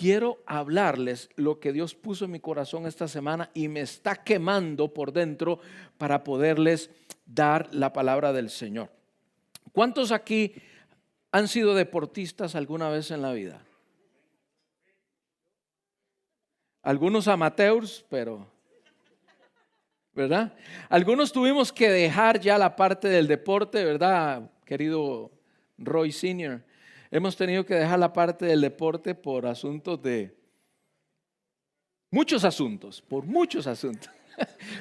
quiero hablarles lo que Dios puso en mi corazón esta semana y me está quemando por dentro para poderles dar la palabra del Señor. ¿Cuántos aquí han sido deportistas alguna vez en la vida? Algunos amateurs, pero, ¿verdad? Algunos tuvimos que dejar ya la parte del deporte, ¿verdad, querido Roy Sr.? Hemos tenido que dejar la parte del deporte por asuntos de muchos asuntos, por muchos asuntos.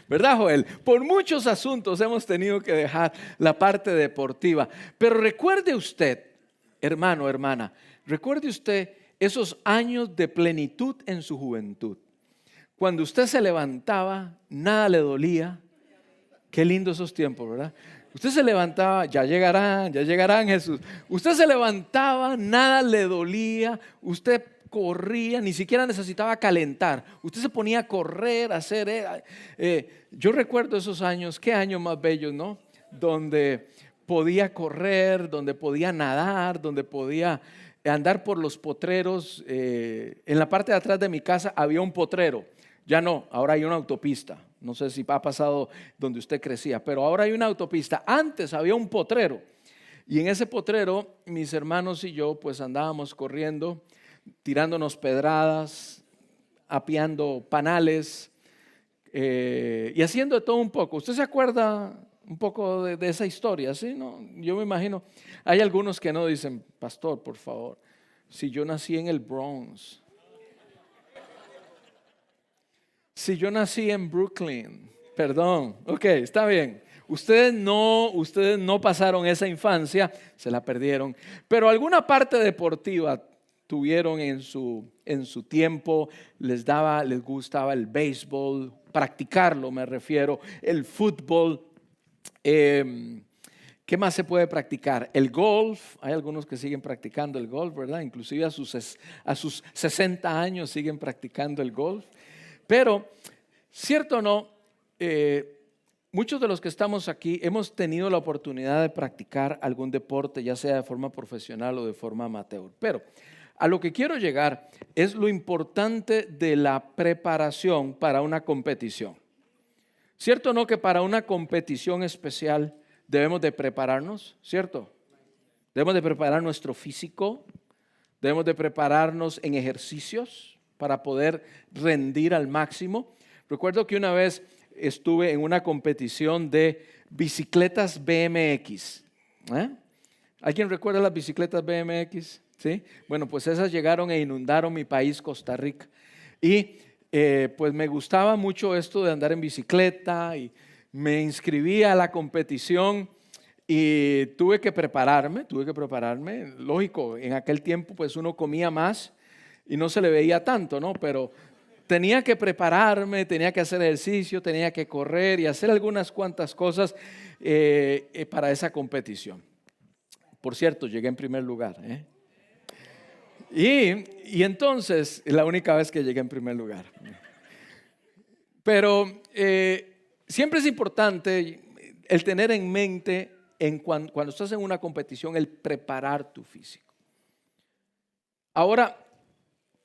¿Verdad, Joel? Por muchos asuntos hemos tenido que dejar la parte deportiva. Pero recuerde usted, hermano, hermana, recuerde usted esos años de plenitud en su juventud. Cuando usted se levantaba, nada le dolía. Qué lindo esos tiempos, ¿verdad? Usted se levantaba, ya llegarán Jesús. Usted se levantaba, nada le dolía, usted corría, ni siquiera necesitaba calentar. Usted se ponía a correr, a hacer. Yo recuerdo esos años, qué años más bellos, ¿no? Donde podía correr, donde podía nadar, donde podía andar por los potreros. En la parte de atrás de mi casa había un potrero. Ya no, ahora hay una autopista. No sé si ha pasado donde usted crecía, pero ahora hay una autopista. Antes había un potrero y en ese potrero mis hermanos y yo pues andábamos corriendo, tirándonos pedradas, apiando panales y haciendo de todo un poco. ¿Usted se acuerda un poco de esa historia? ¿Sí? ¿No? Yo me imagino, hay algunos que no dicen, pastor, por favor, si yo nací en el Bronx. Si yo nací en Brooklyn, perdón, ok, está bien. Ustedes no pasaron esa infancia, se la perdieron, pero alguna parte deportiva tuvieron en su tiempo, les gustaba el béisbol, practicarlo me refiero, el fútbol. ¿Qué más se puede practicar? El golf, hay algunos que siguen practicando el golf, ¿verdad? Inclusive a sus 60 años siguen practicando el golf. Pero, cierto o no, muchos de los que estamos aquí hemos tenido la oportunidad de practicar algún deporte, ya sea de forma profesional o de forma amateur. Pero a lo que quiero llegar es lo importante de la preparación para una competición. ¿Cierto o no que para una competición especial debemos de prepararnos? ¿Cierto? Debemos de preparar nuestro físico, debemos de prepararnos en ejercicios para poder rendir al máximo. Recuerdo que una vez estuve en una competición de bicicletas BMX. ¿Alguien recuerda las bicicletas BMX? ¿Sí? Bueno, pues esas llegaron e inundaron mi país, Costa Rica. Y pues me gustaba mucho esto de andar en bicicleta y me inscribí a la competición y tuve que prepararme. Lógico, en aquel tiempo pues uno comía más y no se le veía tanto, ¿no? Pero tenía que prepararme, tenía que hacer ejercicio, tenía que correr y hacer algunas cuantas cosas para esa competición. Por cierto, llegué en primer lugar. Y entonces, la única vez que llegué en primer lugar. Pero siempre es importante el tener en mente, cuando estás en una competición, el preparar tu físico. Ahora,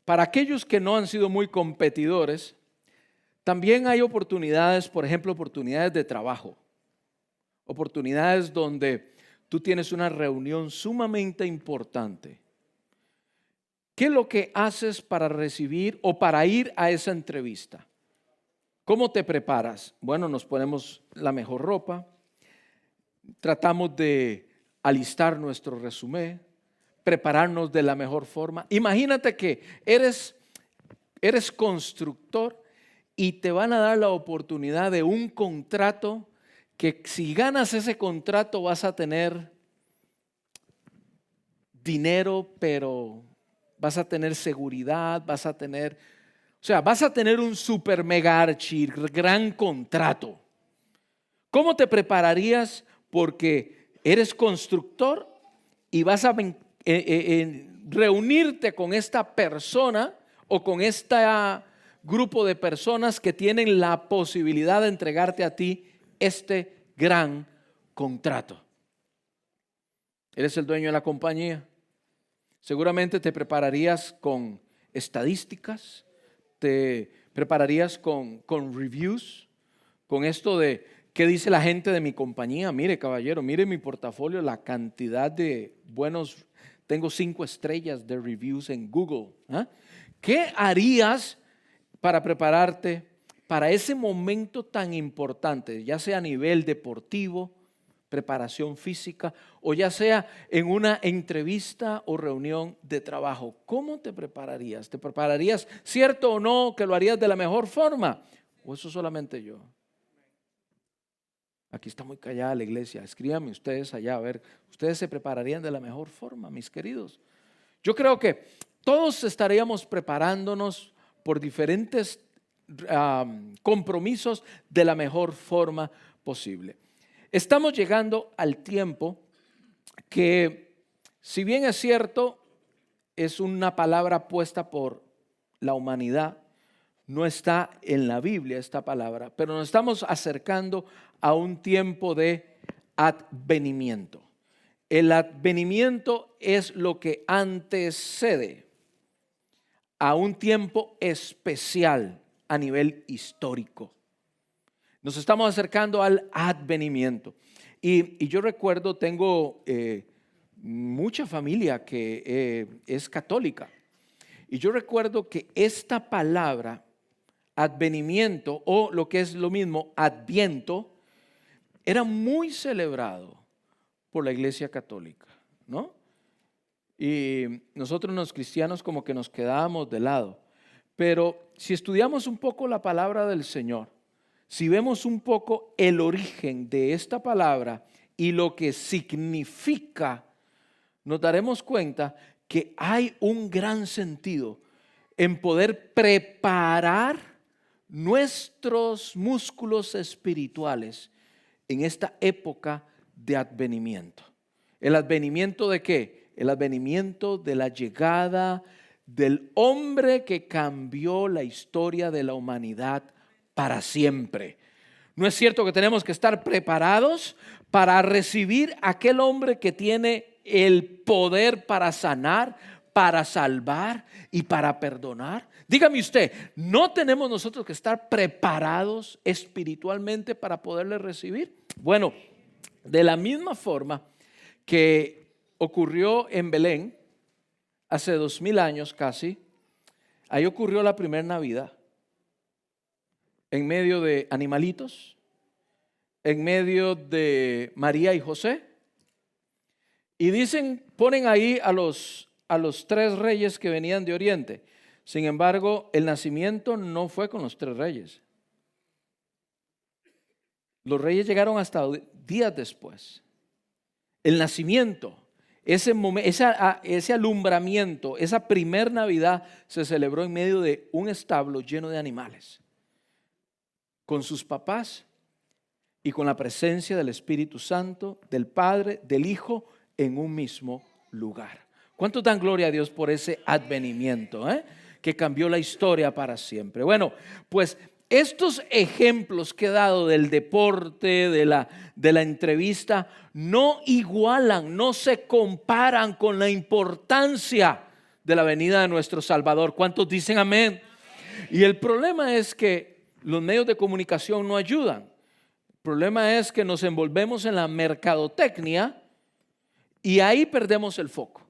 para aquellos que no han sido muy competidores, también hay oportunidades, por ejemplo, oportunidades de trabajo. Oportunidades donde tú tienes una reunión sumamente importante. ¿Qué es lo que haces para recibir o para ir a esa entrevista? ¿Cómo te preparas? Bueno, nos ponemos la mejor ropa, tratamos de alistar nuestro resumen, prepararnos de la mejor forma. Imagínate que eres constructor y te van a dar la oportunidad de un contrato que si ganas ese contrato vas a tener dinero, pero vas a tener seguridad, vas a tener un super mega archi gran contrato. ¿Cómo te prepararías? Porque eres constructor y vas a reunirte con esta persona o con este grupo de personas que tienen la posibilidad de entregarte a ti este gran contrato. Eres el dueño de la compañía. Seguramente te prepararías con estadísticas? ¿Te prepararías con reviews? Con esto de qué dice la gente de mi compañía. Mire, caballero, mire mi portafolio, la cantidad de buenos, tengo 5 estrellas de reviews en Google. ¿Qué harías para prepararte para ese momento tan importante, ya sea a nivel deportivo, preparación física, o ya sea en una entrevista o reunión de trabajo? ¿Cómo te prepararías? ¿Te prepararías, cierto o no, que lo harías de la mejor forma? ¿O eso solamente yo? Aquí está muy callada la iglesia. Escríbanme ustedes allá, a ver, ¿ustedes se prepararían de la mejor forma, mis queridos? Yo creo que todos estaríamos preparándonos por diferentes compromisos de la mejor forma posible. Estamos llegando al tiempo que, si bien es cierto, es una palabra puesta por la humanidad, no está en la Biblia esta palabra, pero nos estamos acercando a un tiempo de advenimiento. El advenimiento es lo que antecede a un tiempo especial a nivel histórico. Nos estamos acercando al advenimiento. Y yo recuerdo, tengo mucha familia que es católica. Y yo recuerdo que esta palabra, advenimiento, o lo que es lo mismo, adviento, era muy celebrado por la iglesia católica, ¿no? Y nosotros los cristianos como que nos quedábamos de lado. Pero si estudiamos un poco la palabra del Señor, si vemos un poco el origen de esta palabra y lo que significa, nos daremos cuenta que hay un gran sentido en poder preparar nuestros músculos espirituales en esta época de advenimiento. ¿El advenimiento de qué? El advenimiento de la llegada del hombre que cambió la historia de la humanidad para siempre. ¿No es cierto que tenemos que estar preparados para recibir a aquel hombre que tiene el poder para sanar, para salvar y para perdonar? Dígame usted, ¿no tenemos nosotros que estar preparados espiritualmente para poderle recibir? Bueno, de la misma forma que ocurrió en Belén hace 2000 años casi, ahí ocurrió la primera Navidad, en medio de animalitos, en medio de María y José, y dicen, ponen ahí a los 3 reyes que venían de Oriente. Sin embargo, el nacimiento no fue con los 3 reyes. Los reyes llegaron hasta días después. El nacimiento, ese alumbramiento, esa primer Navidad se celebró en medio de un establo lleno de animales, con sus papás y con la presencia del Espíritu Santo, del Padre, del Hijo, en un mismo lugar. ¿Cuántos dan gloria a Dios por ese advenimiento, que cambió la historia para siempre? Bueno, pues estos ejemplos que he dado del deporte, de la entrevista, no igualan, no se comparan con la importancia de la venida de nuestro Salvador. ¿Cuántos dicen amén? Y el problema es que los medios de comunicación no ayudan. El problema es que nos envolvemos en la mercadotecnia y ahí perdemos el foco.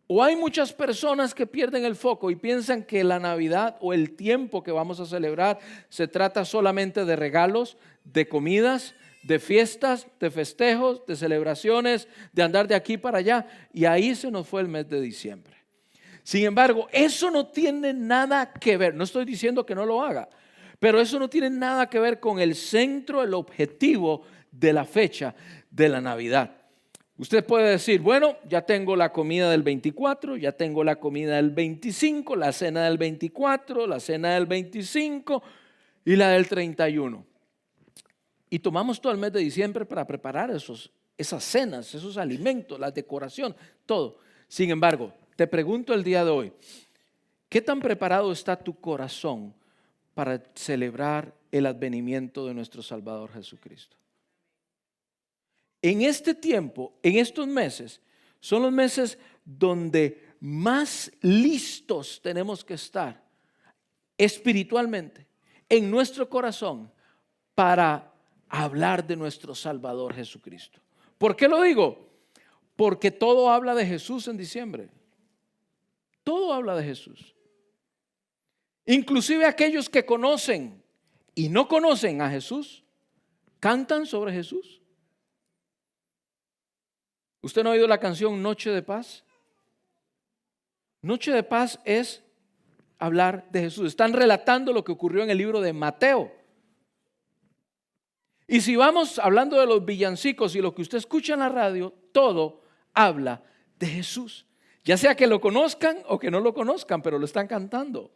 O hay muchas personas que pierden el foco y piensan que la Navidad o el tiempo que vamos a celebrar se trata solamente de regalos, de comidas, de fiestas, de festejos, de celebraciones, de andar de aquí para allá. Y ahí se nos fue el mes de diciembre. Sin embargo, eso no tiene nada que ver. No estoy diciendo que no lo haga, pero eso no tiene nada que ver con el centro, el objetivo de la fecha de la Navidad. Usted puede decir, bueno, ya tengo la comida del 24, ya tengo la comida del 25, la cena del 24, la cena del 25 y la del 31. Y tomamos todo el mes de diciembre para preparar esas cenas, esos alimentos, la decoración, todo. Sin embargo, te pregunto el día de hoy, ¿qué tan preparado está tu corazón para celebrar el advenimiento de nuestro Salvador Jesucristo? En este tiempo, en estos meses, son los meses donde más listos tenemos que estar espiritualmente en nuestro corazón para hablar de nuestro Salvador Jesucristo. ¿Por qué lo digo? Porque todo habla de Jesús en diciembre. Todo habla de Jesús. Inclusive aquellos que conocen y no conocen a Jesús, cantan sobre Jesús. ¿Usted no ha oído la canción Noche de Paz? Noche de Paz es hablar de Jesús. Están relatando lo que ocurrió en el libro de Mateo. Y si vamos hablando de los villancicos y lo que usted escucha en la radio, todo habla de Jesús. Ya sea que lo conozcan o que no lo conozcan, pero lo están cantando.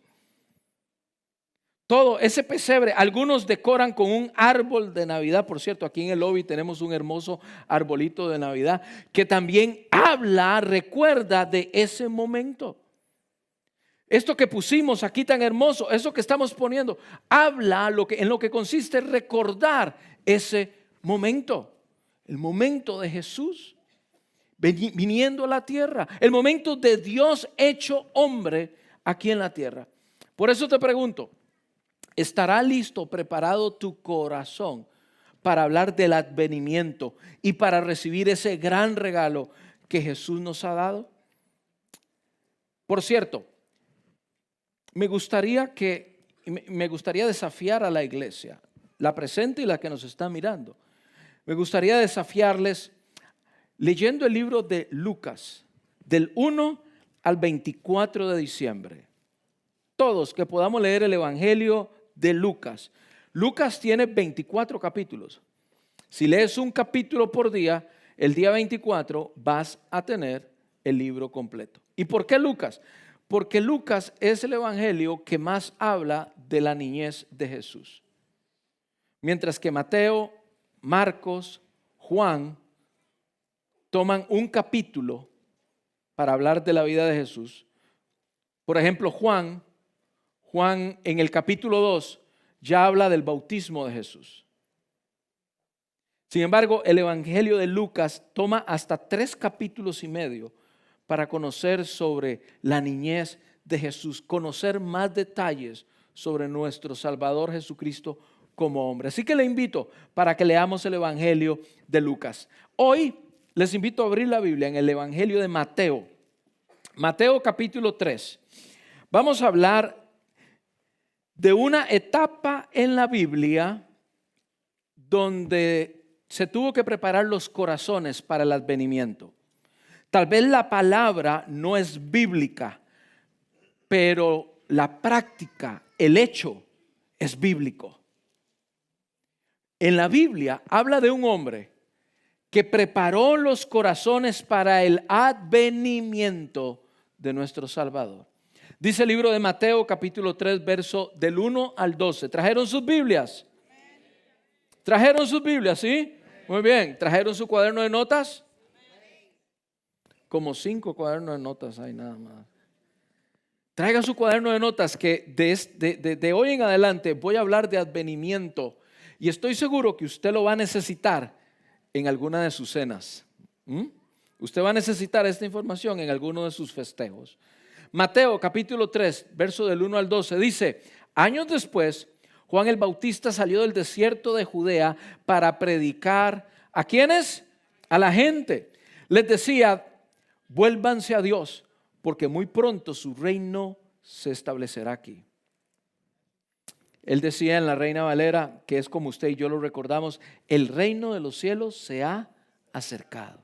Todo ese pesebre, algunos decoran con un árbol de Navidad. Por cierto, aquí en el lobby tenemos un hermoso arbolito de Navidad que también habla, recuerda de ese momento. Esto que pusimos aquí tan hermoso, eso que estamos poniendo, habla en lo que consiste recordar ese momento. El momento de Jesús viniendo a la tierra. El momento de Dios hecho hombre aquí en la tierra. Por eso te pregunto, ¿estará listo, preparado tu corazón para hablar del advenimiento y para recibir ese gran regalo que Jesús nos ha dado? Por cierto, me gustaría desafiar a la iglesia, la presente y la que nos está mirando. Me gustaría desafiarles leyendo el libro de Lucas, del 1 al 24 de diciembre. Todos que podamos leer el Evangelio de Lucas. Lucas tiene 24 capítulos. Si lees un capítulo por día, el día 24 vas a tener el libro completo. ¿Y por qué Lucas? Porque Lucas es el evangelio que más habla de la niñez de Jesús. Mientras que Mateo, Marcos, Juan toman un capítulo para hablar de la vida de Jesús. Por ejemplo, Juan en el capítulo 2 ya habla del bautismo de Jesús. Sin embargo, el evangelio de Lucas toma hasta 3 capítulos y medio para conocer sobre la niñez de Jesús, conocer más detalles sobre nuestro Salvador Jesucristo como hombre. Así que le invito para que leamos el Evangelio de Lucas. Hoy les invito a abrir la Biblia en el Evangelio de Mateo. Mateo capítulo 3. Vamos a hablar de una etapa en la Biblia donde se tuvo que preparar los corazones para el advenimiento. Tal vez la palabra no es bíblica, pero la práctica, el hecho es bíblico. En la Biblia habla de un hombre que preparó los corazones para el advenimiento de nuestro Salvador. Dice el libro de Mateo capítulo 3, verso del 1 al 12. ¿Trajeron sus Biblias? ¿Trajeron sus Biblias? ¿Sí? Muy bien. ¿Trajeron su cuaderno de notas? Como 5 cuadernos de notas hay nada más. Traiga su cuaderno de notas que de hoy en adelante voy a hablar de advenimiento y estoy seguro que usted lo va a necesitar en alguna de sus cenas. Usted va a necesitar esta información en alguno de sus festejos. Mateo capítulo 3, verso del 1 al 12 dice: años después, Juan el Bautista salió del desierto de Judea para predicar. ¿A quiénes? A la gente. Les decía: vuélvanse a Dios, porque muy pronto su reino se establecerá aquí. Él decía en la Reina Valera, que es como usted y yo lo recordamos: el reino de los cielos se ha acercado.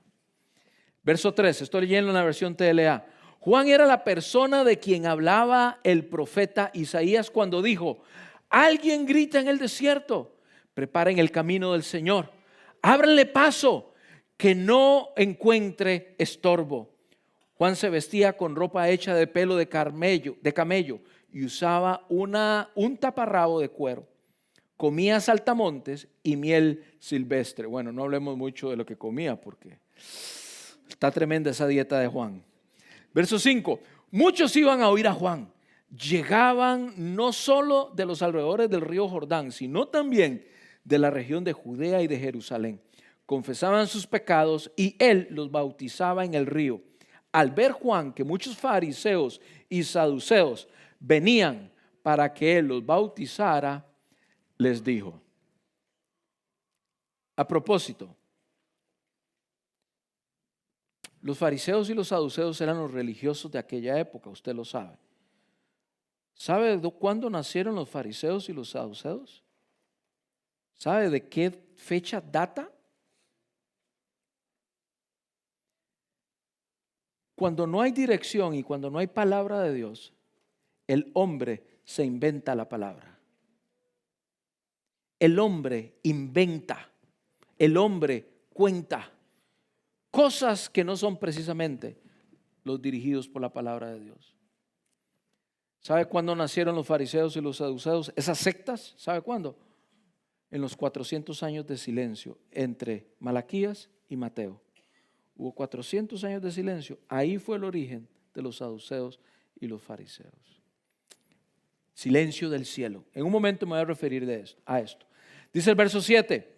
Verso 3, estoy leyendo en la versión TLA. Juan era la persona de quien hablaba el profeta Isaías cuando dijo: alguien grita en el desierto, preparen el camino del Señor, ábranle paso, que no encuentre estorbo. Juan se vestía con ropa hecha de pelo de camello y usaba un taparrabo de cuero. Comía saltamontes y miel silvestre. Bueno, no hablemos mucho de lo que comía porque está tremenda esa dieta de Juan. Verso 5. Muchos iban a oír a Juan. Llegaban no solo de los alrededores del río Jordán, sino también de la región de Judea y de Jerusalén. Confesaban sus pecados y él los bautizaba en el río. al ver Juan que muchos fariseos y saduceos venían para que él los bautizara, les dijo. A propósito, los fariseos y los saduceos eran los religiosos de aquella época, usted lo sabe. ¿Sabe cuándo nacieron los fariseos y los saduceos? ¿Sabe de qué fecha data? Cuando no hay dirección y cuando no hay palabra de Dios, el hombre se inventa la palabra. El hombre inventa, el hombre cuenta cosas que no son precisamente los dirigidos por la palabra de Dios. ¿Sabe cuándo nacieron los fariseos y los saduceos? Esas sectas, ¿sabe cuándo? En los 400 años de silencio entre Malaquías y Mateo. Hubo 400 años de silencio. Ahí fue el origen de los saduceos y los fariseos. Silencio del cielo. En un momento me voy a referir a esto. Dice el verso 7.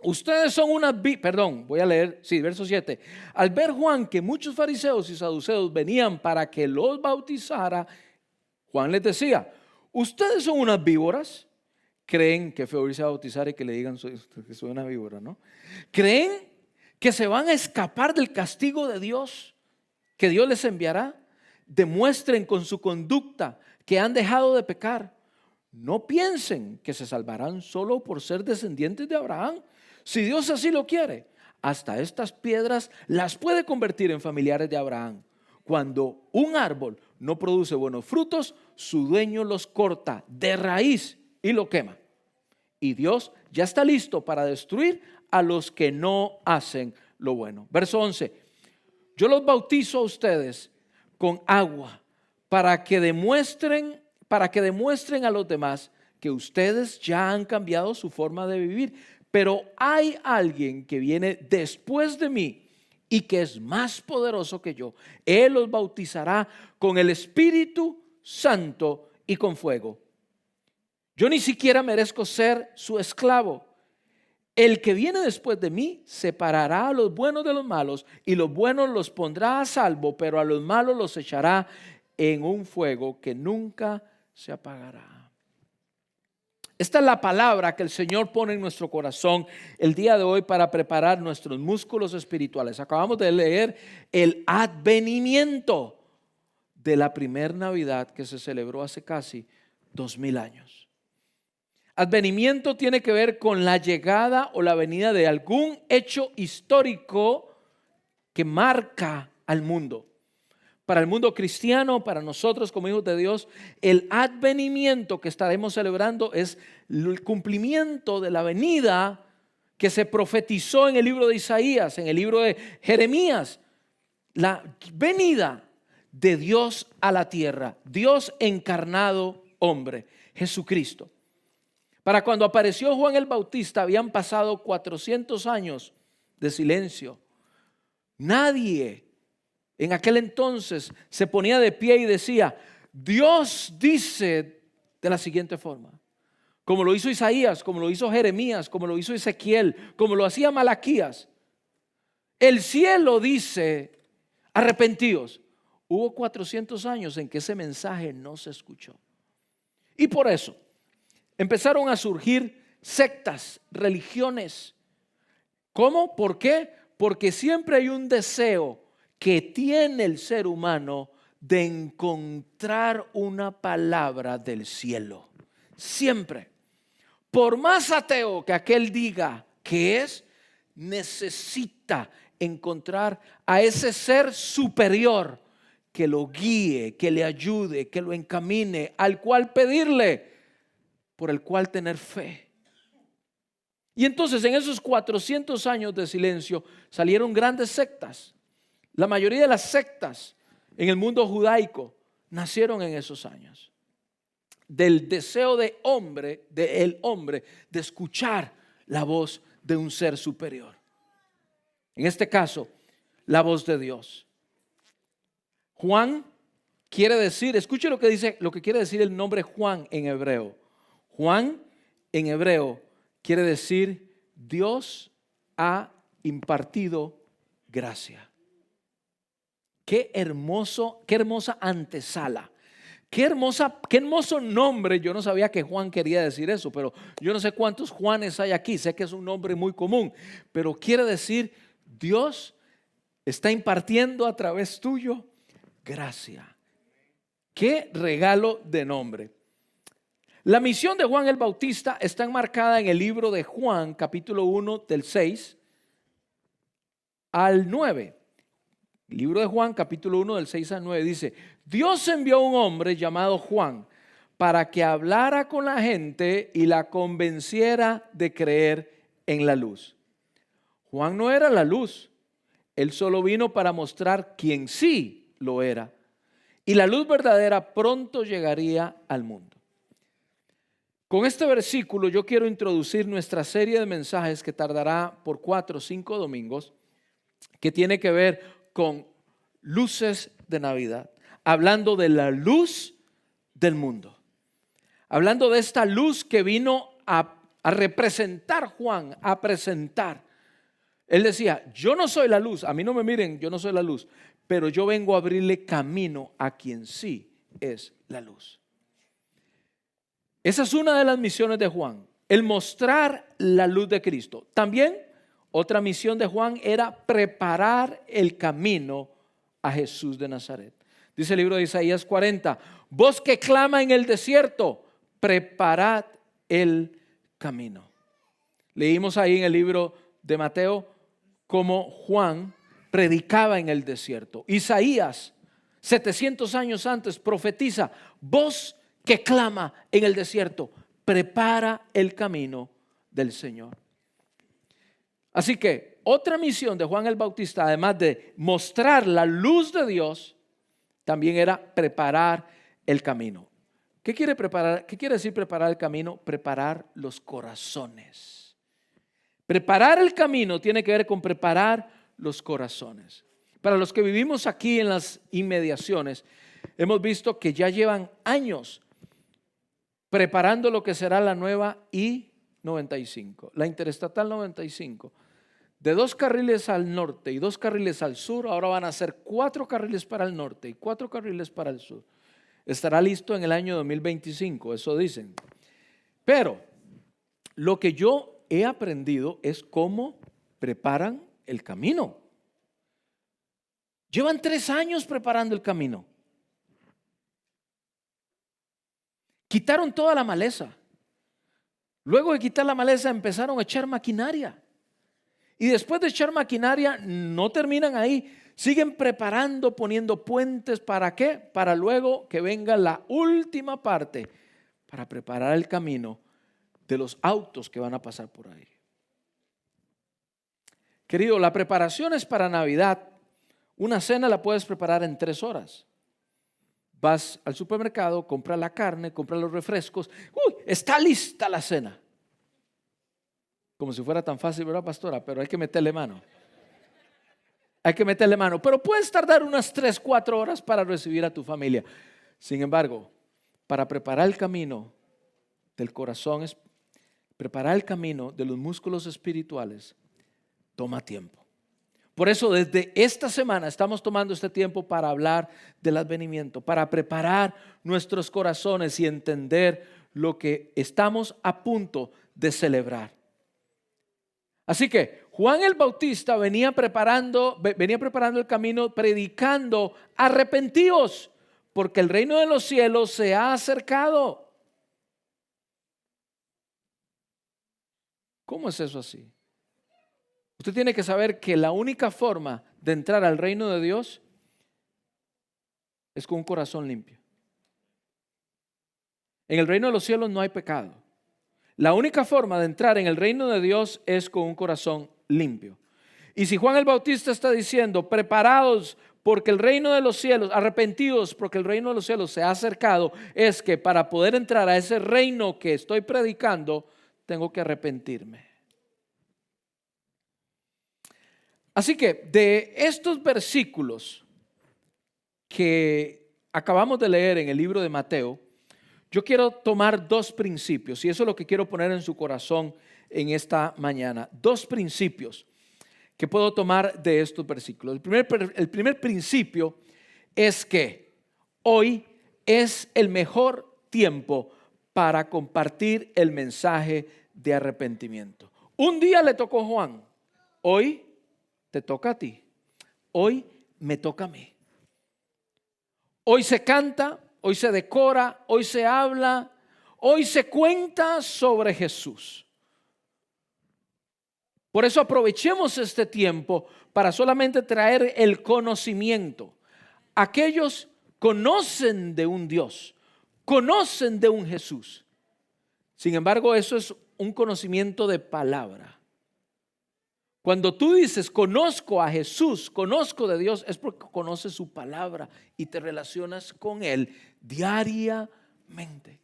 Ustedes son verso 7. Al ver Juan que muchos fariseos y saduceos venían para que los bautizara, Juan les decía, ustedes son unas víboras. Creen que fue irse a bautizar y que le digan que soy una víbora, ¿no? Creen que se van a escapar del castigo de Dios, que Dios les enviará. Demuestren con su conducta que han dejado de pecar. No piensen que se salvarán solo por ser descendientes de Abraham. Si Dios así lo quiere, hasta estas piedras las puede convertir en familiares de Abraham. Cuando un árbol no produce buenos frutos, su dueño los corta de raíz y lo quema. Y Dios ya está listo para destruir a los que no hacen lo bueno. Verso 11. Yo los bautizo a ustedes con agua para que demuestren a los demás que ustedes ya han cambiado su forma de vivir. Pero hay alguien que viene después de mí y que es más poderoso que yo. Él los bautizará con el Espíritu Santo y con fuego. Yo ni siquiera merezco ser su esclavo. El que viene después de mí separará a los buenos de los malos y los buenos los pondrá a salvo, pero a los malos los echará en un fuego que nunca se apagará. Esta es la palabra que el Señor pone en nuestro corazón el día de hoy para preparar nuestros músculos espirituales. Acabamos de leer el advenimiento de la primer Navidad que se celebró hace casi 2000 años. Advenimiento tiene que ver con la llegada o la venida de algún hecho histórico que marca al mundo. Para el mundo cristiano, para nosotros como hijos de Dios, el advenimiento que estaremos celebrando es el cumplimiento de la venida que se profetizó en el libro de Isaías, en el libro de Jeremías. La venida de Dios a la tierra, Dios encarnado hombre, Jesucristo. Para cuando apareció Juan el Bautista habían pasado 400 años de silencio. Nadie en aquel entonces se ponía de pie y decía, Dios dice de la siguiente forma, como lo hizo Isaías, como lo hizo Jeremías, como lo hizo Ezequiel, como lo hacía Malaquías. El cielo dice, arrepentíos. Hubo 400 años en que ese mensaje no se escuchó. Y por eso empezaron a surgir sectas, religiones. ¿Cómo? ¿Por qué? Porque siempre hay un deseo que tiene el ser humano de encontrar una palabra del cielo. Siempre. Por más ateo que aquel diga que es, necesita encontrar a ese ser superior que lo guíe, que le ayude, que lo encamine, al cual pedirle, por el cual tener fe. Y entonces en esos 400 años de silencio salieron grandes sectas. La mayoría de las sectas en el mundo judaico nacieron en esos años. Del deseo del hombre, de escuchar la voz de un ser superior. En este caso, la voz de Dios. Juan quiere decir, escuche lo que quiere decir el nombre Juan en hebreo. Juan en hebreo quiere decir Dios ha impartido gracia. qué hermosa antesala. Qué hermoso nombre. Yo no sabía que Juan quería decir eso, pero yo no sé cuántos Juanes hay aquí. Sé que es un nombre muy común, pero quiere decir Dios está impartiendo a través tuyo gracia. Qué regalo de nombre. La misión de Juan el Bautista está enmarcada en el libro de Juan, capítulo 1, del 6 al 9. El libro de Juan, capítulo 1, del 6 al 9, dice: Dios envió a un hombre llamado Juan para que hablara con la gente y la convenciera de creer en la luz. Juan no era la luz, él solo vino para mostrar quién sí lo era. Y la luz verdadera pronto llegaría al mundo. Con este versículo yo quiero introducir nuestra serie de mensajes que tardará por 4 o 5 domingos, que tiene que ver con luces de Navidad, hablando de la luz del mundo, hablando de esta luz que vino a representar Juan, a presentar. Él decía: yo no soy la luz, a mí no me miren, yo no soy la luz, pero yo vengo a abrirle camino a quien sí es la luz. Esa es una de las misiones de Juan, el mostrar la luz de Cristo. También otra misión de Juan era preparar el camino a Jesús de Nazaret. Dice el libro de Isaías 40: voz que clama en el desierto, preparad el camino. Leímos ahí en el libro de Mateo cómo Juan predicaba en el desierto. Isaías, 700 años antes, profetiza: voz que clama en el desierto, prepara el camino del Señor. Así que otra misión de Juan el Bautista, además de mostrar la luz de Dios, también era preparar el camino. ¿Qué quiere preparar? ¿Qué quiere decir preparar el camino? Preparar los corazones. Preparar el camino tiene que ver con preparar los corazones. Para los que vivimos aquí en las inmediaciones, hemos visto que ya llevan años preparando lo que será la nueva I-95, la Interestatal 95. De 2 carriles al norte y 2 carriles al sur, ahora van a ser 4 carriles para el norte y 4 carriles para el sur. Estará listo en el año 2025, eso dicen. Pero lo que yo he aprendido es cómo preparan el camino. Llevan 3 años preparando el camino. Quitaron toda la maleza. Luego de quitar la maleza empezaron a echar maquinaria. Y después de echar maquinaria no terminan ahí. Siguen preparando, poniendo puentes. ¿Para qué? Para luego que venga la última parte, para preparar el camino de los autos que van a pasar por ahí. Querido, la preparación es para Navidad. Una cena la puedes preparar en 3 horas. Vas al supermercado, compras la carne, compras los refrescos. ¡Uy! Está lista la cena. Como si fuera tan fácil, ¿verdad, pastora? Pero hay que meterle mano. Hay que meterle mano. Pero puedes tardar unas 3, 4 horas para recibir a tu familia. Sin embargo, para preparar el camino del corazón, preparar el camino de los músculos espirituales, toma tiempo. Por eso desde esta semana estamos tomando este tiempo para hablar del advenimiento, para preparar nuestros corazones y entender lo que estamos a punto de celebrar. Así que Juan el Bautista venía preparando el camino, predicando: arrepentíos, porque el reino de los cielos se ha acercado. ¿Cómo es eso así? Usted tiene que saber que la única forma de entrar al reino de Dios es con un corazón limpio. En el reino de los cielos no hay pecado. La única forma de entrar en el reino de Dios es con un corazón limpio. Y si Juan el Bautista está diciendo: preparados porque el reino de los cielos, arrepentidos porque el reino de los cielos se ha acercado, es que para poder entrar a ese reino que estoy predicando, tengo que arrepentirme. Así que de estos versículos que acabamos de leer en el libro de Mateo, yo quiero tomar 2 principios, y eso es lo que quiero poner en su corazón en esta mañana. 2 principios que puedo tomar de estos versículos. El primer principio es que hoy es el mejor tiempo para compartir el mensaje de arrepentimiento. Un día le tocó a Juan, hoy te toca a ti, hoy me toca a mí. Hoy se canta, hoy se decora, hoy se habla, hoy se cuenta sobre Jesús. Por eso aprovechemos este tiempo para solamente traer el conocimiento. Aquellos conocen de un Dios, conocen de un Jesús. Sin embargo, eso es un conocimiento de palabra. Cuando tú dices conozco a Jesús, conozco de Dios, es porque conoces su palabra y te relacionas con Él diariamente.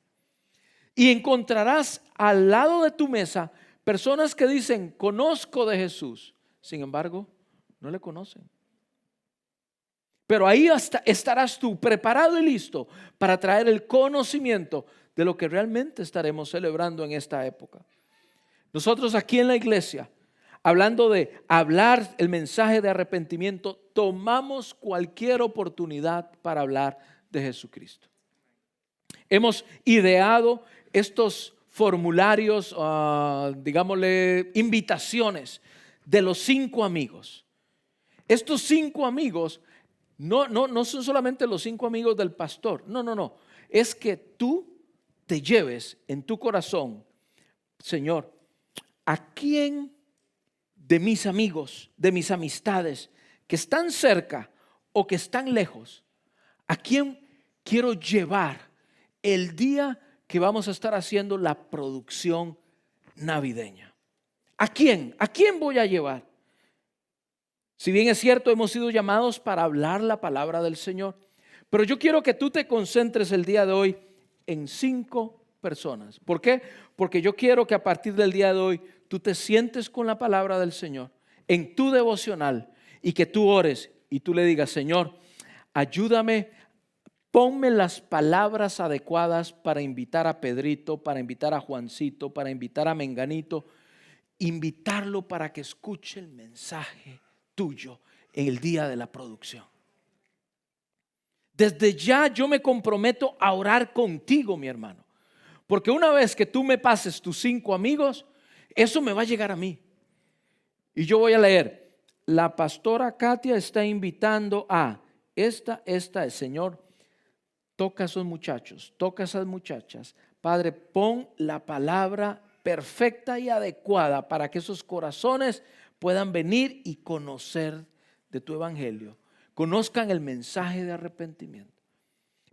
Y encontrarás al lado de tu mesa personas que dicen conozco de Jesús, sin embargo no le conocen. Pero ahí estarás tú preparado y listo para traer el conocimiento de lo que realmente estaremos celebrando en esta época. Nosotros aquí en la iglesia, hablando de hablar el mensaje de arrepentimiento, tomamos cualquier oportunidad para hablar de Jesucristo. Hemos ideado estos formularios, digámosle, invitaciones de los 5 amigos. Estos 5 amigos no son solamente los 5 amigos del pastor. No. Es que tú te lleves en tu corazón, Señor, ¿a quién de mis amigos, de mis amistades que están cerca o que están lejos, a quién quiero llevar el día que vamos a estar haciendo la producción navideña? ¿A quién? ¿A quién voy a llevar? Si bien es cierto, hemos sido llamados para hablar la palabra del Señor, pero yo quiero que tú te concentres el día de hoy en 5 personas. ¿Por qué? Porque yo quiero que a partir del día de hoy tú te sientes con la palabra del Señor en tu devocional y que tú ores y tú le digas, Señor, ayúdame, ponme las palabras adecuadas para invitar a Pedrito, para invitar a Juancito, para invitar a Menganito, invitarlo para que escuche el mensaje tuyo en el día de la producción. Desde ya yo me comprometo a orar contigo, mi hermano, porque una vez que tú me pases tus 5 amigos, eso me va a llegar a mí. Y yo voy a leer, la pastora Katia está invitando a esta es, Señor, toca a esos muchachos, toca a esas muchachas. Padre, pon la palabra perfecta y adecuada para que esos corazones puedan venir y conocer de tu evangelio, conozcan el mensaje de arrepentimiento.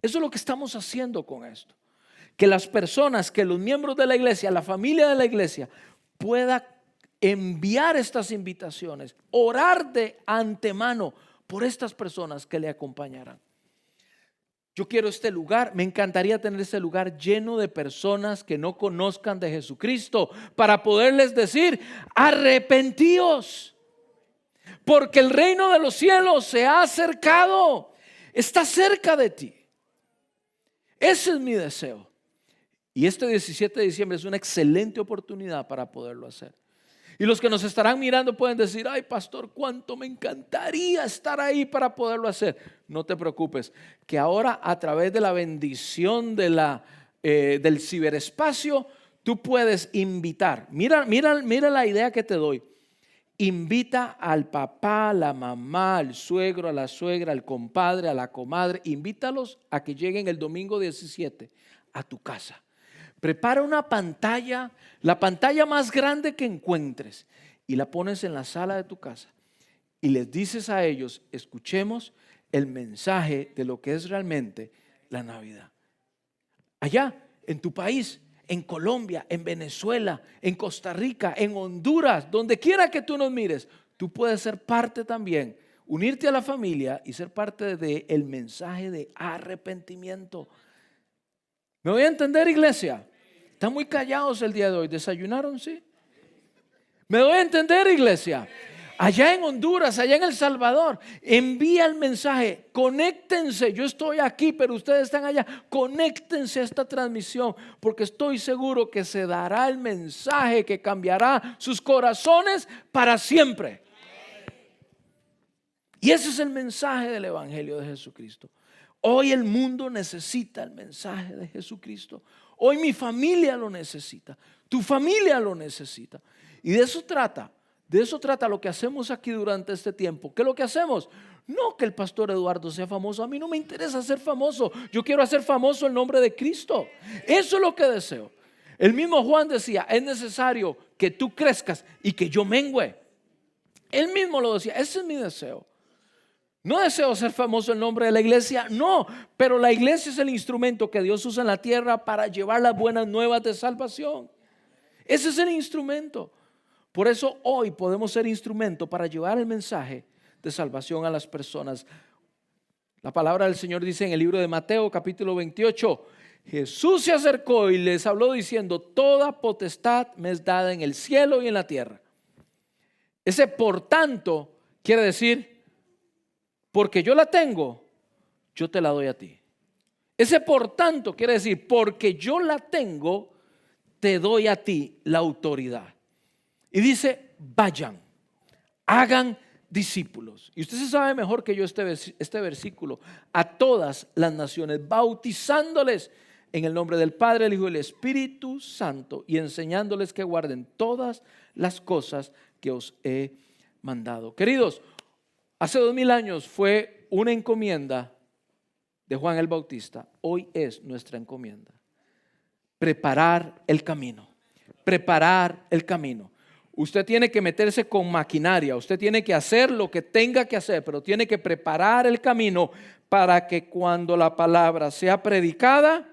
Eso es lo que estamos haciendo con esto. Que las personas, que los miembros de la iglesia, la familia de la iglesia pueda enviar estas invitaciones, orar de antemano por estas personas que le acompañarán. Yo quiero este lugar, me encantaría tener este lugar lleno de personas que no conozcan de Jesucristo para poderles decir, arrepentíos, porque el reino de los cielos se ha acercado, está cerca de ti. Ese es mi deseo. Y este 17 de diciembre es una excelente oportunidad para poderlo hacer. Y los que nos estarán mirando pueden decir, ay pastor, cuánto me encantaría estar ahí para poderlo hacer. No te preocupes, que ahora a través de la bendición de del ciberespacio, tú puedes invitar. Mira la idea que te doy. Invita al papá, a la mamá, al suegro, a la suegra, al compadre, a la comadre. Invítalos a que lleguen el domingo 17 a tu casa. Prepara una pantalla, la pantalla más grande que encuentres, y la pones en la sala de tu casa. Y les dices a ellos, escuchemos el mensaje de lo que es realmente la Navidad. Allá, en tu país, en Colombia, en Venezuela, en Costa Rica, en Honduras, donde quiera que tú nos mires, tú puedes ser parte también, unirte a la familia y ser parte del mensaje de arrepentimiento. ¿Me voy a entender, iglesia? Están muy callados el día de hoy. ¿Desayunaron? Sí. ¿Me doy a entender, iglesia? Allá en Honduras, allá en El Salvador, envía el mensaje, conéctense. Yo estoy aquí, pero ustedes están allá. Conéctense a esta transmisión, porque estoy seguro que se dará el mensaje que cambiará sus corazones para siempre. Y ese es el mensaje del Evangelio de Jesucristo. Hoy el mundo necesita el mensaje de Jesucristo. Hoy mi familia lo necesita. Tu familia lo necesita. Y de eso trata lo que hacemos aquí durante este tiempo. ¿Qué es lo que hacemos? No que el pastor Eduardo sea famoso. A mí no me interesa ser famoso. Yo quiero hacer famoso el nombre de Cristo. Eso es lo que deseo. El mismo Juan decía, es necesario que tú crezcas y que yo mengüe. Él mismo lo decía, ese es mi deseo. No deseo ser famoso el nombre de la iglesia, no, pero la iglesia es el instrumento que Dios usa en la tierra para llevar las buenas nuevas de salvación. Ese es el instrumento. Por eso hoy podemos ser instrumento para llevar el mensaje de salvación a las personas. La palabra del Señor dice en el libro de Mateo capítulo 28, Jesús se acercó y les habló diciendo, toda potestad me es dada en el cielo y en la tierra. Ese por tanto quiere decir, porque yo la tengo, yo te la doy a ti. Ese por tanto quiere decir, porque yo la tengo, te doy a ti la autoridad. Y dice, vayan, hagan discípulos. Y usted se sabe mejor que yo este versículo. A todas las naciones, bautizándoles en el nombre del Padre, el Hijo y el Espíritu Santo, y enseñándoles que guarden todas las cosas que os he mandado. Queridos, hace 2000 años fue una encomienda de Juan el Bautista. Hoy es nuestra encomienda. Preparar el camino. Preparar el camino. Usted tiene que meterse con maquinaria. Usted tiene que hacer lo que tenga que hacer, pero tiene que preparar el camino para que cuando la palabra sea predicada,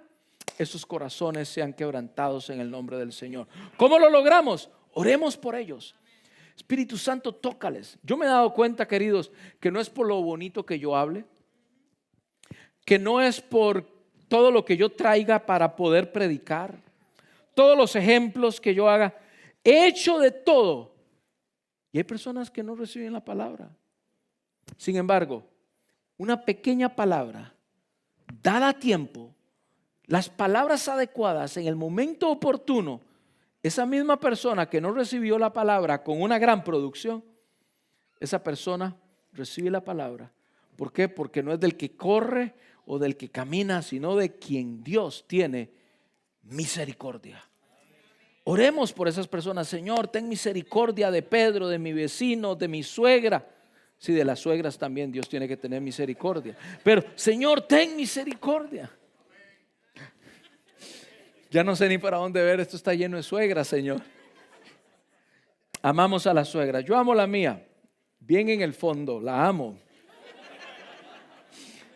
esos corazones sean quebrantados en el nombre del Señor. ¿Cómo lo logramos? Oremos por ellos. Espíritu Santo, tócales. Yo me he dado cuenta, queridos, que no es por lo bonito que yo hable, que no es por todo lo que yo traiga para poder predicar, todos los ejemplos que yo haga. He hecho de todo. Y hay personas que no reciben la palabra. Sin embargo, una pequeña palabra, dada a tiempo, las palabras adecuadas en el momento oportuno, esa misma persona que no recibió la palabra con una gran producción, esa persona recibe la palabra. ¿Por qué? Porque no es del que corre o del que camina, sino de quien Dios tiene misericordia. Oremos por esas personas. Señor, ten misericordia de Pedro, de mi vecino, de mi suegra. Sí, de las suegras también Dios tiene que tener misericordia. Pero, Señor, ten misericordia. Ya no sé ni para dónde ver, esto está lleno de suegras, Señor. Amamos a la suegra. Yo amo la mía, bien en el fondo, la amo.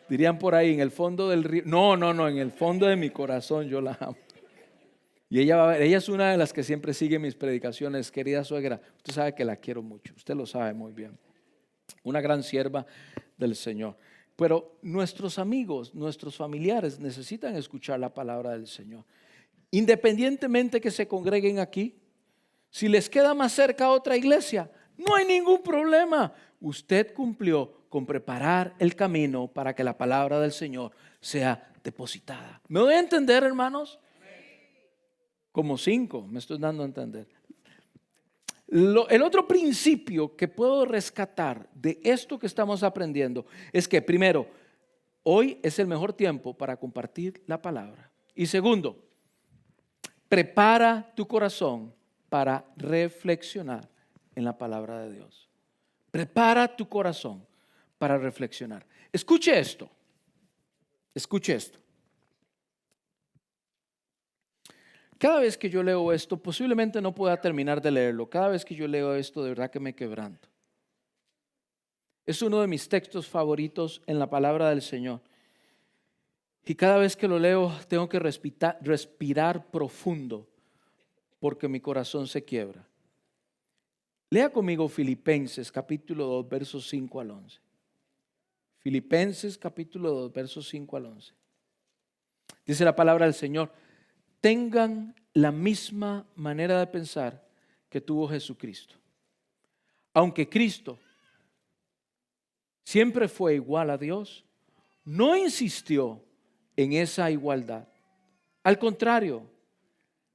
Dirían por ahí, en el fondo del río. No, en el fondo de mi corazón yo la amo. Y ella es una de las que siempre sigue mis predicaciones. Querida suegra, usted sabe que la quiero mucho, usted lo sabe muy bien. Una gran sierva del Señor. Pero nuestros amigos, nuestros familiares necesitan escuchar la palabra del Señor. Independientemente que se congreguen aquí, si les queda más cerca otra iglesia, no hay ningún problema. Usted cumplió con preparar el camino para que la palabra del Señor sea depositada. ¿Me doy a entender, hermanos? Como 5, me estoy dando a entender. El otro principio que puedo rescatar de esto que estamos aprendiendo es que primero, hoy es el mejor tiempo para compartir la palabra. Y segundo, prepara tu corazón para reflexionar en la palabra de Dios. Prepara tu corazón para reflexionar. Escuche esto. Escuche esto. Cada vez que yo leo esto, posiblemente no pueda terminar de leerlo. Cada vez que yo leo esto, de verdad que me quebranto. Es uno de mis textos favoritos en la palabra del Señor. Y cada vez que lo leo, tengo que respirar profundo, porque mi corazón se quiebra. Lea conmigo Filipenses capítulo 2, versos 5 al 11. Filipenses capítulo 2, versos 5 al 11. Dice la palabra del Señor: tengan la misma manera de pensar que tuvo Jesucristo. Aunque Cristo siempre fue igual a Dios, no insistió en esa igualdad. Al contrario,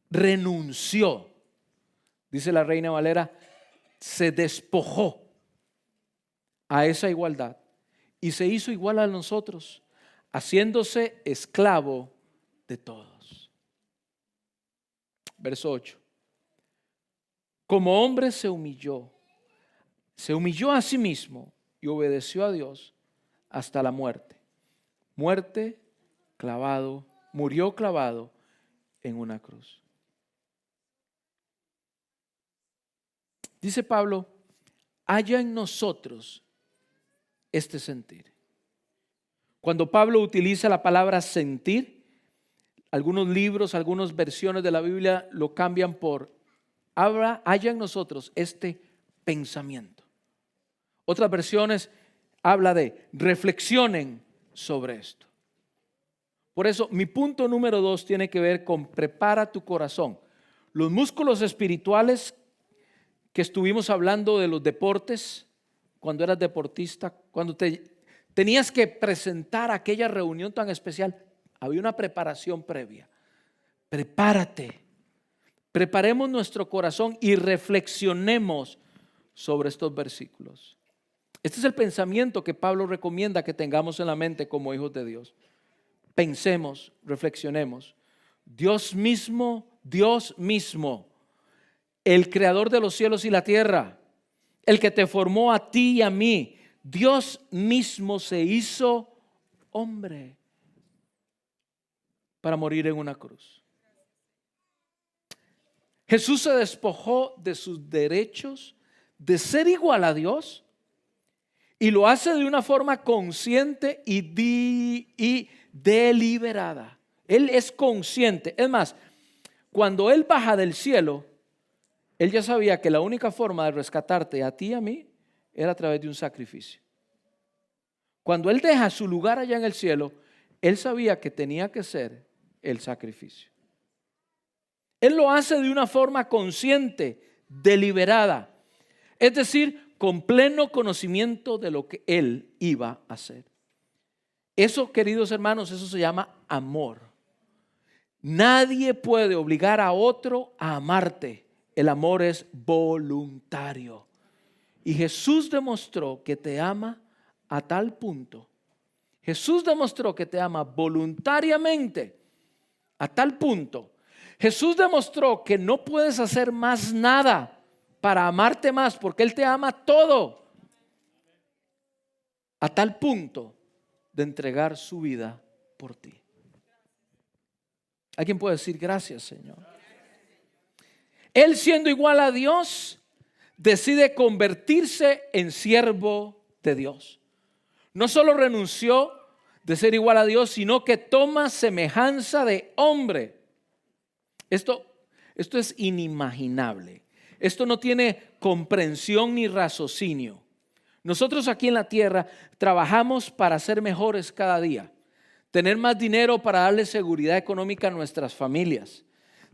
renunció. Dice la Reina Valera, se despojó a esa igualdad y se hizo igual a nosotros, haciéndose esclavo de todos. Verso 8. Como hombre se humilló a sí mismo y obedeció a Dios hasta la muerte. Murió clavado en una cruz. Dice Pablo, haya en nosotros este sentir. Cuando Pablo utiliza la palabra sentir, algunos libros, algunas versiones de la Biblia lo cambian por haya en nosotros este pensamiento. Otras versiones habla de reflexionen sobre esto. Por eso mi punto número 2 tiene que ver con prepara tu corazón. Los músculos espirituales que estuvimos hablando de los deportes, cuando eras deportista, cuando tenías que presentar aquella reunión tan especial, había una preparación previa. Prepárate, preparemos nuestro corazón y reflexionemos sobre estos versículos. Este es el pensamiento que Pablo recomienda que tengamos en la mente como hijos de Dios. Pensemos, reflexionemos. Dios mismo, el creador de los cielos y la tierra, el que te formó a ti y a mí, Dios mismo se hizo hombre para morir en una cruz. Jesús se despojó de sus derechos de ser igual a Dios y lo hace de una forma consciente y deliberada. Él es consciente. Es más, cuando Él baja del cielo, Él ya sabía que la única forma de rescatarte a ti y a mí era a través de un sacrificio. Cuando Él deja su lugar allá en el cielo, Él sabía que tenía que ser el sacrificio. Él lo hace de una forma consciente, deliberada. Es decir, con pleno conocimiento de lo que Él iba a hacer. Eso, queridos hermanos, eso se llama amor. Nadie puede obligar a otro a amarte. El amor es voluntario. Y Jesús demostró que te ama a tal punto. Jesús demostró que te ama voluntariamente a tal punto. Jesús demostró que no puedes hacer más nada para amarte más porque Él te ama todo. A tal punto de entregar su vida por ti. ¿Alguien puede decir gracias, Señor? Él, siendo igual a Dios, decide convertirse en siervo de Dios. No solo renunció de ser igual a Dios, sino que toma semejanza de hombre. Esto es inimaginable. Esto no tiene comprensión ni raciocinio. Nosotros aquí en la tierra trabajamos para ser mejores cada día. Tener más dinero para darle seguridad económica a nuestras familias.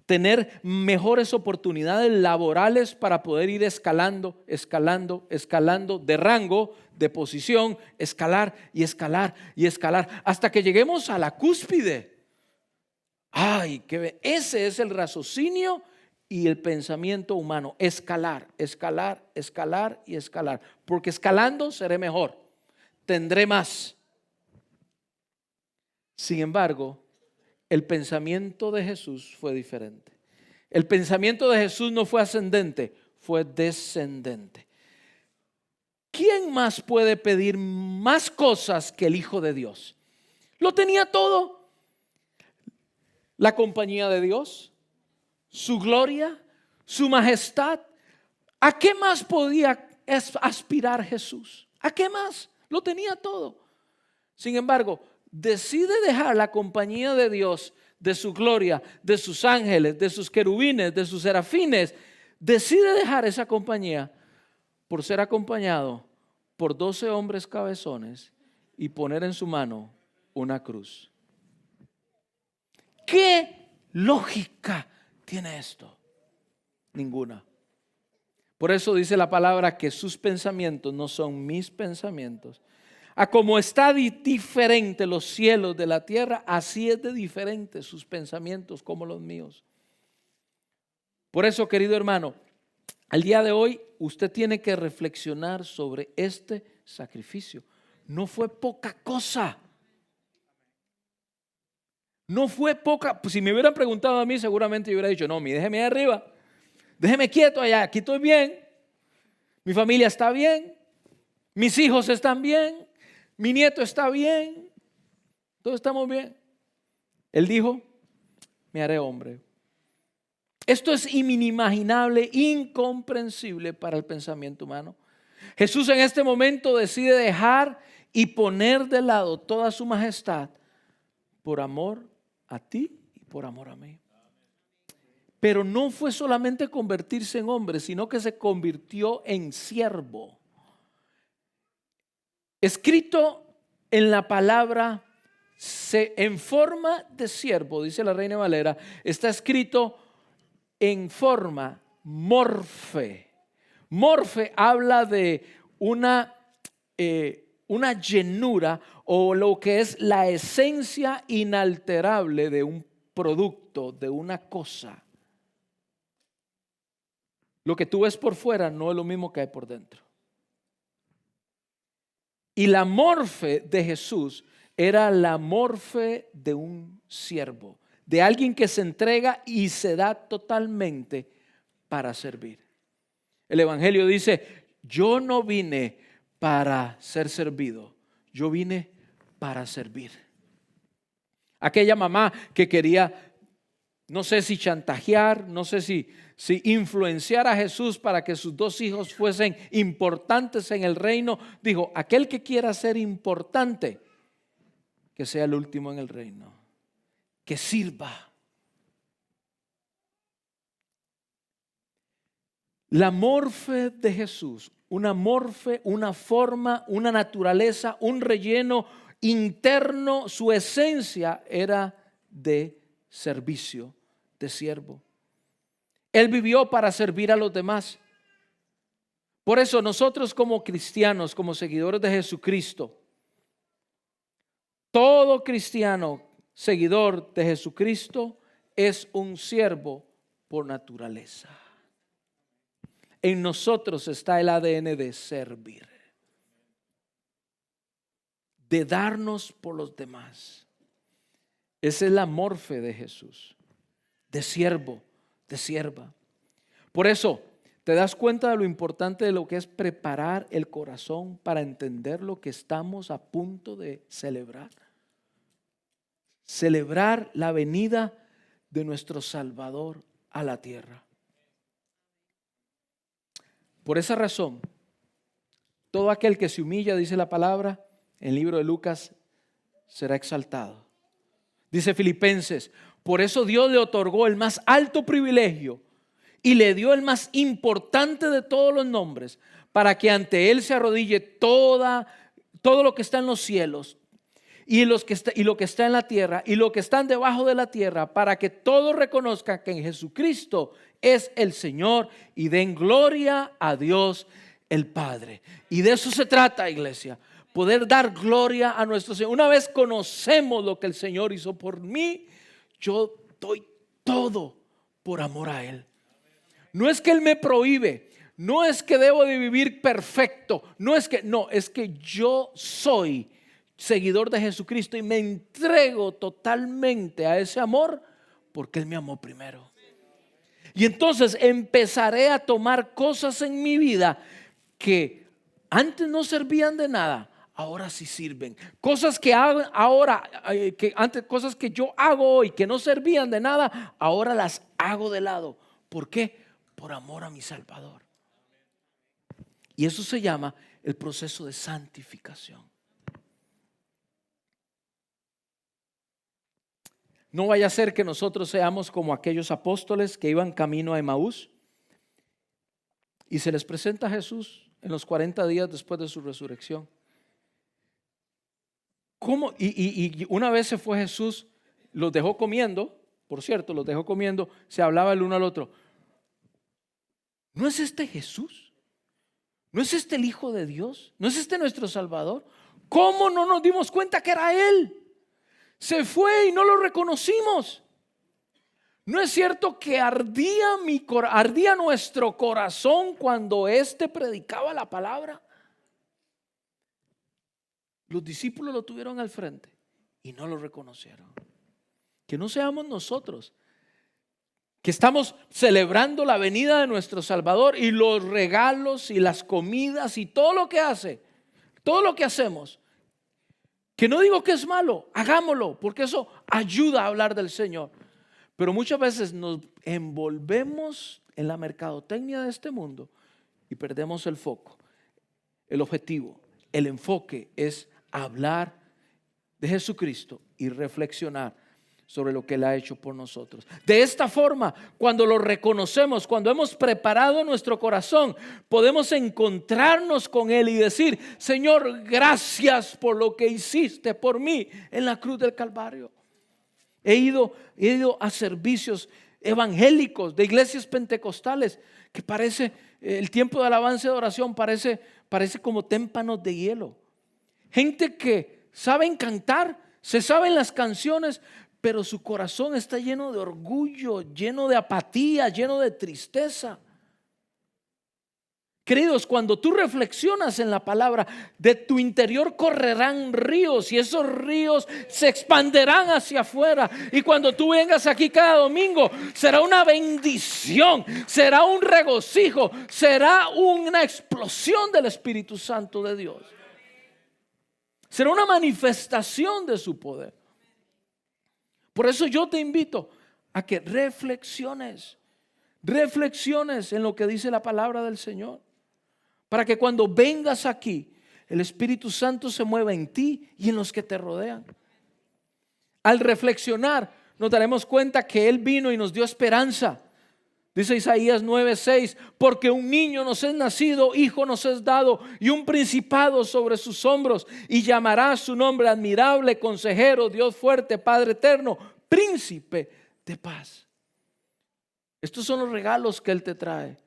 Tener mejores oportunidades laborales para poder ir escalando de rango, de posición, escalar, hasta que lleguemos a la cúspide. Ese es el raciocinio y el pensamiento humano. Escalar, porque escalando seré mejor, tendré más. Sin embargo, el pensamiento de Jesús fue diferente. El pensamiento de Jesús no fue ascendente, fue descendente. ¿Quién más puede pedir más cosas que el Hijo de Dios? Lo tenía todo. La compañía de Dios, su gloria, su majestad. ¿A qué más podía aspirar Jesús? ¿A qué más? Lo tenía todo. Sin embargo, decide dejar la compañía de Dios, de su gloria, de sus ángeles, de sus querubines, de sus serafines. Decide dejar esa compañía por ser acompañado por 12 hombres cabezones y poner en su mano una cruz. ¿Qué lógica tiene esto? Ninguna. Por eso dice la palabra que sus pensamientos no son mis pensamientos. A como está diferente los cielos de la tierra, así es de diferente sus pensamientos como los míos. Por eso, querido hermano, al día de hoy usted tiene que reflexionar sobre este sacrificio. No fue poca cosa. No fue poca. Pues si me hubieran preguntado a mí, seguramente yo hubiera dicho, no, déjeme ahí arriba. Déjeme quieto allá, aquí estoy bien. Mi familia está bien. Mis hijos están bien. Mi nieto está bien. Todos estamos bien. Él dijo, me haré hombre. Esto es inimaginable, incomprensible para el pensamiento humano. Jesús en este momento decide dejar y poner de lado toda su majestad por amor a ti y por amor a mí. Pero no fue solamente convertirse en hombre, sino que se convirtió en siervo. Escrito en la palabra en forma de siervo, dice la Reina Valera, está escrito en forma morfe. Morfe habla de una llenura o lo que es la esencia inalterable de un producto, de una cosa. Lo que tú ves por fuera no es lo mismo que hay por dentro. Y la morfe de Jesús era la morfe de un siervo, de alguien que se entrega y se da totalmente para servir. El Evangelio dice, yo no vine para ser servido, yo vine para servir. Aquella mamá que quería, no sé si chantajear, no sé si influenciar a Jesús para que sus dos hijos fuesen importantes en el reino, dijo, aquel que quiera ser importante, que sea el último en el reino, que sirva. La morfe de Jesús, una morfe, una forma, una naturaleza, un relleno interno, su esencia era de servicio, de siervo. Él vivió para servir a los demás. Por eso nosotros como cristianos, como seguidores de Jesucristo, todo cristiano seguidor de Jesucristo es un siervo por naturaleza. En nosotros está el ADN de servir, de darnos por los demás. Esa es la morfe de Jesús, de siervo, de sierva. Por eso, ¿te das cuenta de lo importante de lo que es preparar el corazón para entender lo que estamos a punto de celebrar? Celebrar la venida de nuestro Salvador a la tierra. Por esa razón, todo aquel que se humilla, dice la palabra en el libro de Lucas, será exaltado. Dice Filipenses, por eso Dios le otorgó el más alto privilegio y le dio el más importante de todos los nombres, para que ante Él se arrodille todo lo que está en los cielos y lo que está en la tierra y lo que están debajo de la tierra, para que todos reconozcan que en Jesucristo es el Señor y den gloria a Dios el Padre. Y de eso se trata, iglesia, poder dar gloria a nuestro Señor. Una vez conocemos lo que el Señor hizo por mí, yo doy todo por amor a Él. No es que Él me prohíbe, no es que debo de vivir perfecto, es que yo soy seguidor de Jesucristo y me entrego totalmente a ese amor porque Él me amó primero. Y entonces empezaré a tomar cosas en mi vida que antes no servían de nada, ahora sí sirven. Cosas que hago ahora, cosas que yo hago hoy que no servían de nada, ahora las hago de lado. ¿Por qué? Por amor a mi Salvador. Y eso se llama el proceso de santificación. No vaya a ser que nosotros seamos como aquellos apóstoles que iban camino a Emaús y se les presenta a Jesús en los 40 días después de su resurrección. ¿Cómo? Y una vez se fue Jesús, los dejó comiendo, por cierto, los dejó comiendo, se hablaba el uno al otro. ¿No es este Jesús? ¿No es este el Hijo de Dios? ¿No es este nuestro Salvador? ¿Cómo no nos dimos cuenta que era Él? Se fue y no lo reconocimos. ¿No es cierto que ardía nuestro corazón cuando éste predicaba la palabra? Los discípulos lo tuvieron al frente y no lo reconocieron. Que no seamos nosotros que estamos celebrando la venida de nuestro Salvador y los regalos y las comidas y todo lo que hacemos. Que no digo que es malo, hagámoslo, porque eso ayuda a hablar del Señor. Pero muchas veces nos envolvemos en la mercadotecnia de este mundo y perdemos el foco, el objetivo. El enfoque es hablar de Jesucristo y reflexionar sobre lo que Él ha hecho por nosotros. De esta forma, cuando lo reconocemos, cuando hemos preparado nuestro corazón, podemos encontrarnos con Él y decir: Señor, gracias por lo que hiciste por mí en la cruz del Calvario. He ido a servicios evangélicos de iglesias pentecostales que parece, el tiempo de alabanza y de oración parece como témpanos de hielo. Gente que saben cantar, se saben las canciones, pero su corazón está lleno de orgullo, lleno de apatía, lleno de tristeza. Queridos, cuando tú reflexionas en la palabra, de tu interior correrán ríos y esos ríos se expanderán hacia afuera. Y cuando tú vengas aquí cada domingo, será una bendición, será un regocijo, será una explosión del Espíritu Santo de Dios. Será una manifestación de su poder. Por eso yo te invito a que reflexiones en lo que dice la palabra del Señor. Para que cuando vengas aquí, el Espíritu Santo se mueva en ti y en los que te rodean. Al reflexionar, nos daremos cuenta que Él vino y nos dio esperanza. Dice Isaías 9:6, porque un niño nos es nacido, hijo nos es dado, y un principado sobre sus hombros, y llamará su nombre admirable, consejero, Dios fuerte, Padre eterno, príncipe de paz. Estos son los regalos que Él te trae.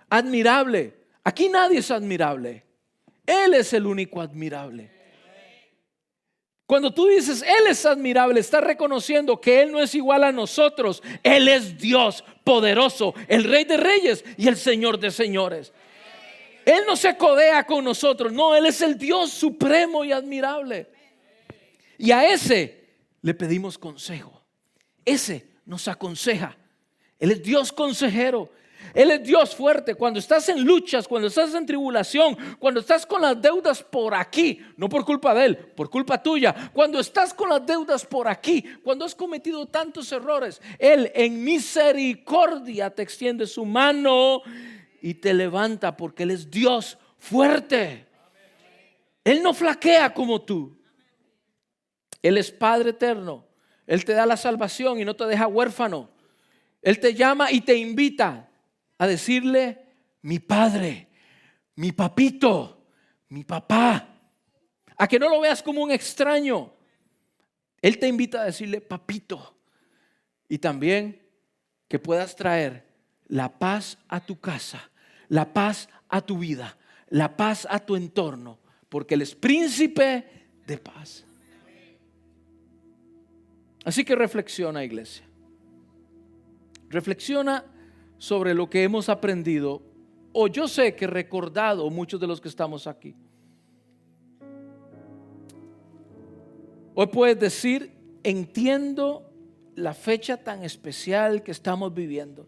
Admirable. Aquí nadie es admirable. Él es el único admirable. Cuando tú dices Él es admirable, estás reconociendo que Él no es igual a nosotros. Él es Dios poderoso, el Rey de Reyes y el Señor de Señores. Él no se codea con nosotros, no, Él es el Dios supremo y admirable. Y a ese le pedimos consejo. Ese nos aconseja. Él es Dios consejero. Él es Dios fuerte. Cuando estás en luchas, cuando estás en tribulación, cuando estás con las deudas por aquí, no por culpa de Él, por culpa tuya. Cuando estás con las deudas por aquí, cuando has cometido tantos errores, Él en misericordia te extiende su mano y te levanta, porque Él es Dios fuerte. Él no flaquea como tú. Él es Padre eterno. Él te da la salvación y no te deja huérfano. Él te llama y te invita a decirle: mi padre, mi papito, mi papá. A que no lo veas como un extraño. Él te invita a decirle papito. Y también que puedas traer la paz a tu casa, la paz a tu vida, la paz a tu entorno, porque Él es príncipe de paz. Así que reflexiona, iglesia. Reflexiona sobre lo que hemos aprendido, o yo sé que recordado muchos de los que estamos aquí. Hoy puedes decir: entiendo la fecha tan especial que estamos viviendo.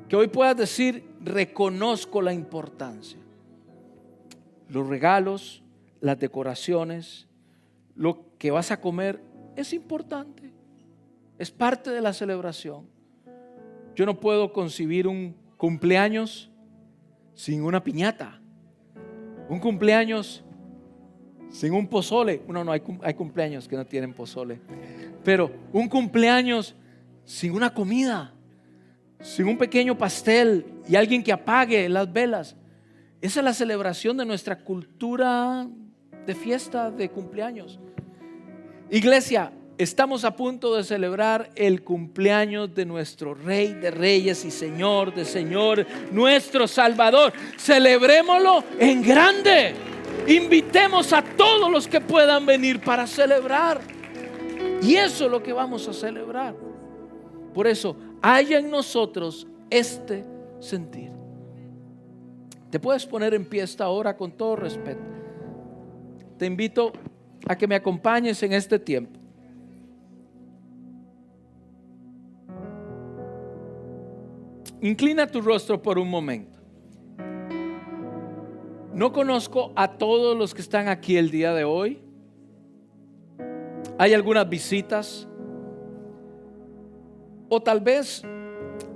Que hoy puedas decir: reconozco la importancia. Los regalos, las decoraciones, lo que vas a comer es importante. Es parte de la celebración. Yo no puedo concebir un cumpleaños sin una piñata. Un cumpleaños sin un pozole. No, hay cumpleaños que no tienen pozole. Pero un cumpleaños sin una comida, sin un pequeño pastel y alguien que apague las velas. Esa es la celebración de nuestra cultura de fiesta de cumpleaños. Iglesia, estamos a punto de celebrar el cumpleaños de nuestro Rey de Reyes y Señor de Señores, nuestro Salvador. Celebrémoslo en grande. Invitemos a todos los que puedan venir para celebrar. Y eso es lo que vamos a celebrar. Por eso, haya en nosotros este sentir. Te puedes poner en pie esta hora con todo respeto. te invito a que me acompañes en este tiempo. Inclina tu rostro por un momento. No conozco a todos los que están aquí el día de hoy. Hay algunas visitas. O tal vez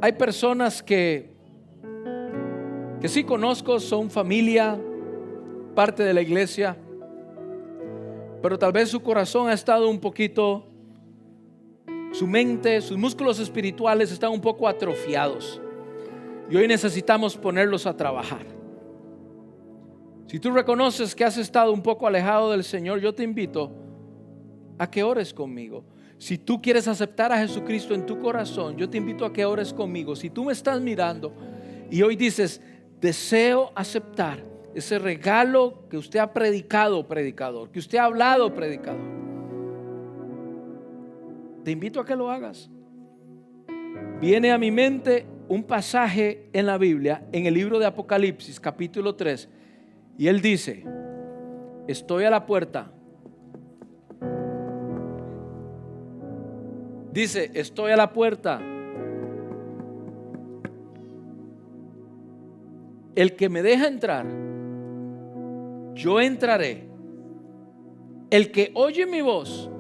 hay personas que sí conozco, son familia, parte de la iglesia, pero tal vez su corazón ha estado un poquito, su mente, sus músculos espirituales están un poco atrofiados y hoy necesitamos ponerlos a trabajar. Si tú reconoces que has estado un poco alejado del Señor, yo te invito a que ores conmigo. Si tú quieres aceptar a Jesucristo en tu corazón, yo te invito a que ores conmigo. Si tú me estás mirando y hoy dices, deseo aceptar ese regalo que usted ha predicado, predicador, que usted ha hablado, predicador, te invito a que lo hagas. Viene a mi mente un pasaje en la Biblia, en el libro de Apocalipsis, capítulo 3, y él dice, estoy a la puerta. Dice, estoy a la puerta. El que me deja entrar, yo entraré. El que oye mi voz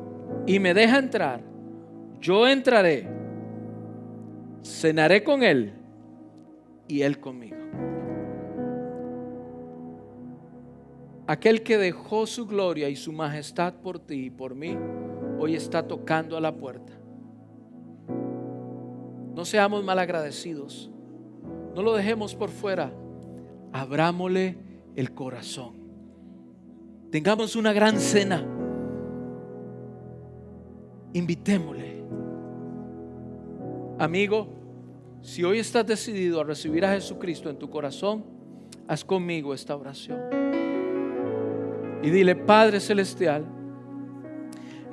y me deja entrar, yo entraré. Cenaré con él y él conmigo. Aquel que dejó su gloria y su majestad por ti y por mí, hoy está tocando a la puerta. No seamos malagradecidos. No lo dejemos por fuera. Abrámosle el corazón. Tengamos una gran cena. Invitémosle. Amigo, si hoy estás decidido a recibir a Jesucristo en tu corazón, haz conmigo esta oración. Y dile, Padre Celestial,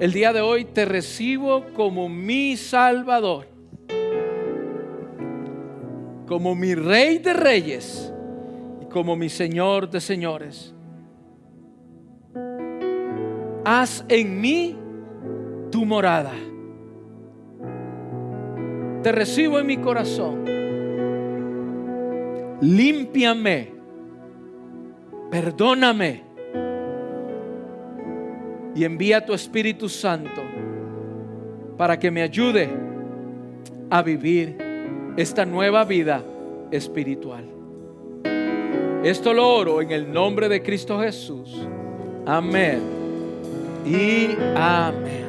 el día de hoy te recibo como mi Salvador, como mi Rey de Reyes y como mi Señor de Señores. Haz en mí tu morada. Te recibo en mi corazón. Límpiame, perdóname y envía tu Espíritu Santo para que me ayude a vivir esta nueva vida espiritual. Esto lo oro en el nombre de Cristo Jesús. Amén y amén.